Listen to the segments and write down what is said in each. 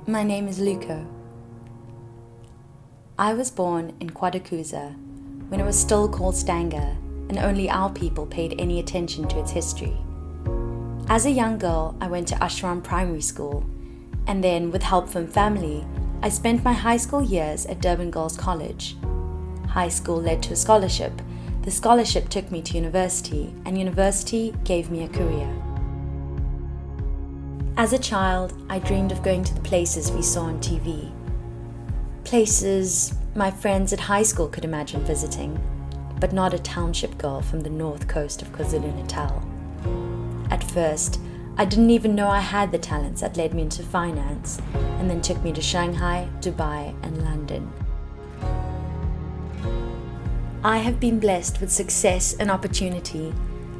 My name is Luco. I was born in KwaDukuza when it was still called Stanger and only our people paid any attention to its history. As a young girl, I went to Ashram Primary School, and then, with help from family, I spent my high school years at Durban Girls College. High school led to a scholarship. The scholarship took me to university, and university gave me a career. As a child, I dreamed of going to the places we saw on TV. Places my friends at high school could imagine visiting, but not a township girl from the north coast of KwaZulu-Natal. At first, I didn't even know I had the talents that led me into finance, and then took me to Shanghai, Dubai, and London. I have been blessed with success and opportunity,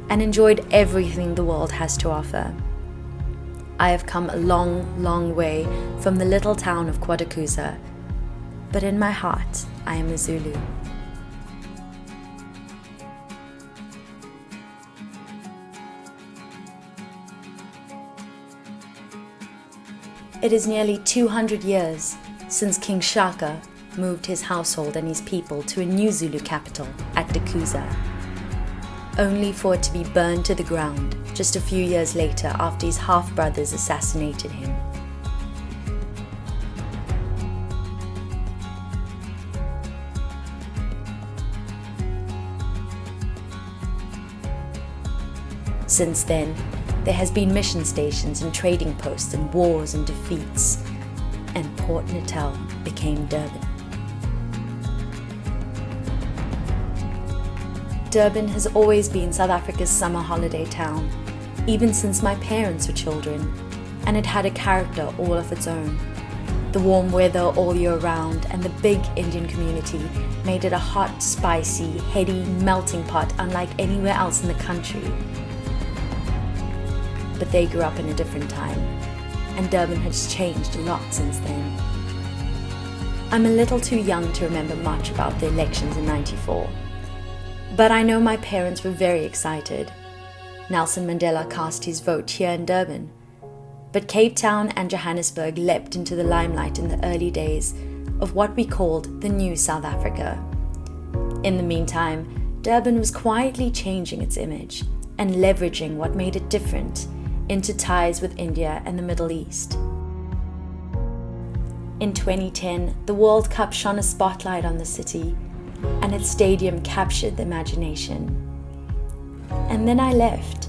and enjoyed everything the world has to offer. I have come a long, long way from the little town of KwaDukuza, but in my heart, I am a Zulu. It is nearly 200 years since King Shaka moved his household and his people to a new Zulu capital at Dukuza, only for it to be burned to the ground just a few years later after his half-brothers assassinated him. Since then, there has been mission stations and trading posts and wars and defeats, and Port Natal became Durban. Durban has always been South Africa's summer holiday town, even since my parents were children, and it had a character all of its own. The warm weather all year round and the big Indian community made it a hot, spicy, heady melting pot unlike anywhere else in the country. But they grew up in a different time, and Durban has changed a lot since then. I'm a little too young to remember much about the elections in '94. But I know my parents were very excited. Nelson Mandela cast his vote here in Durban. But Cape Town and Johannesburg leapt into the limelight in the early days of what we called the new South Africa. In the meantime, Durban was quietly changing its image and leveraging what made it different into ties with India and the Middle East. In 2010, the World Cup shone a spotlight on the city, and its stadium captured the imagination. And then I left,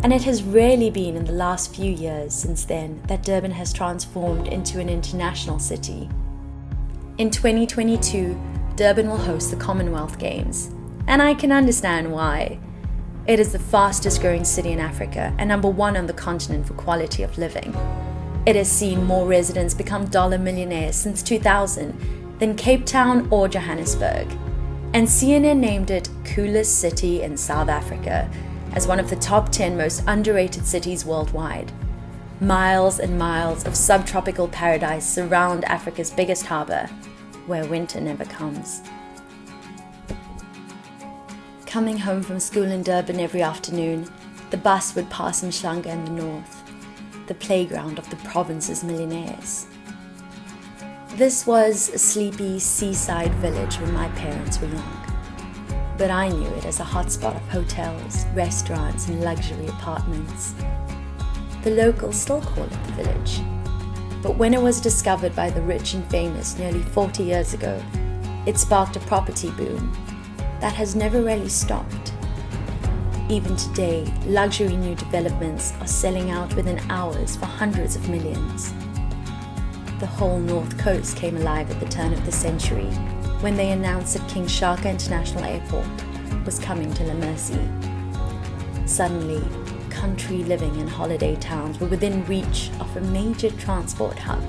and it has really been in the last few years since then that Durban has transformed into an international city. In 2022, Durban will host the Commonwealth Games, and I can understand why. It is the fastest growing city in Africa and number one on the continent for quality of living. It has seen more residents become dollar millionaires since 2000 than Cape Town or Johannesburg, and CNN named it coolest city in South Africa as one of the top 10 most underrated cities worldwide. Miles and miles of subtropical paradise surround Africa's biggest harbour, where winter never comes. Coming home from school in Durban every afternoon, the bus would pass Mhlanga in the north, the playground of the province's millionaires. This was a sleepy seaside village when my parents were young, but I knew it as a hotspot of hotels, restaurants, and luxury apartments. The locals still call it the village, but when it was discovered by the rich and famous nearly 40 years ago, it sparked a property boom that has never really stopped. Even today, luxury new developments are selling out within hours for hundreds of millions. The whole North Coast came alive at the turn of the century when they announced that King Shaka International Airport was coming to La Mercy. Suddenly, country living and holiday towns were within reach of a major transport hub,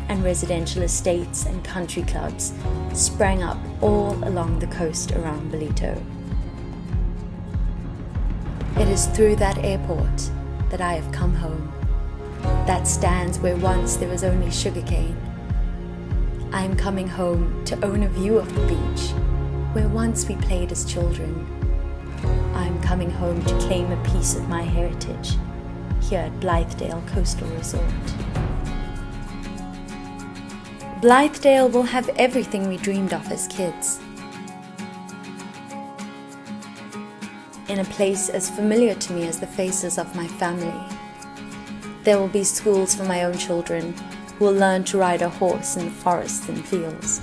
and residential estates and country clubs sprang up all along the coast around Blythedale. It is through that airport that I have come home. That stands where once there was only sugarcane. I am coming home to own a view of the beach, where once we played as children. I am coming home to claim a piece of my heritage, here at Blythedale Coastal Resort. Blythedale will have everything we dreamed of as kids. In a place as familiar to me as the faces of my family. There will be schools for my own children who will learn to ride a horse in the forests and fields.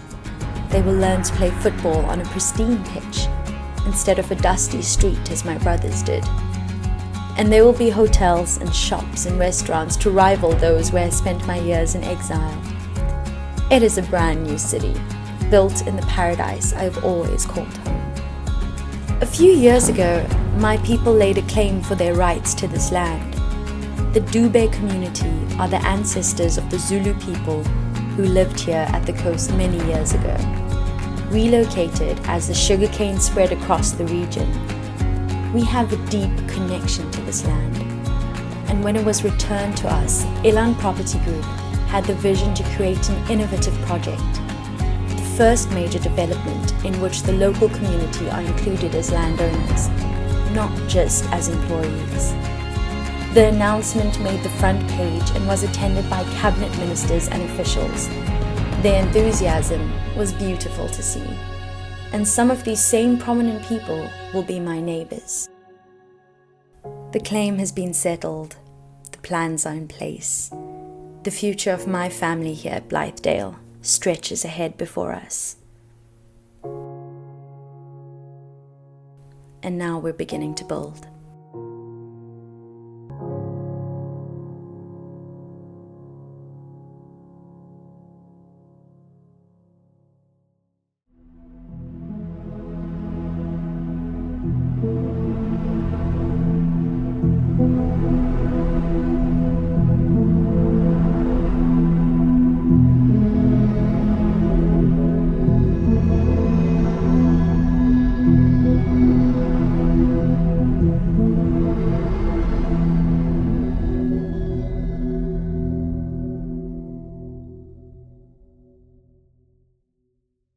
They will learn to play football on a pristine pitch instead of a dusty street as my brothers did. And there will be hotels and shops and restaurants to rival those where I spent my years in exile. It is a brand new city, built in the paradise I've always called home. A few years ago, my people laid a claim for their rights to this land. The Dube community are the ancestors of the Zulu people who lived here at the coast many years ago, relocated as the sugarcane spread across the region. We have a deep connection to this land. And when it was returned to us, Elan Property Group had the vision to create an innovative project. The first major development in which the local community are included as landowners, not just as employees. The announcement made the front page and was attended by cabinet ministers and officials. Their enthusiasm was beautiful to see. And some of these same prominent people will be my neighbors. The claim has been settled. The plans are in place. The future of my family here at Blythedale stretches ahead before us. And now we're beginning to build.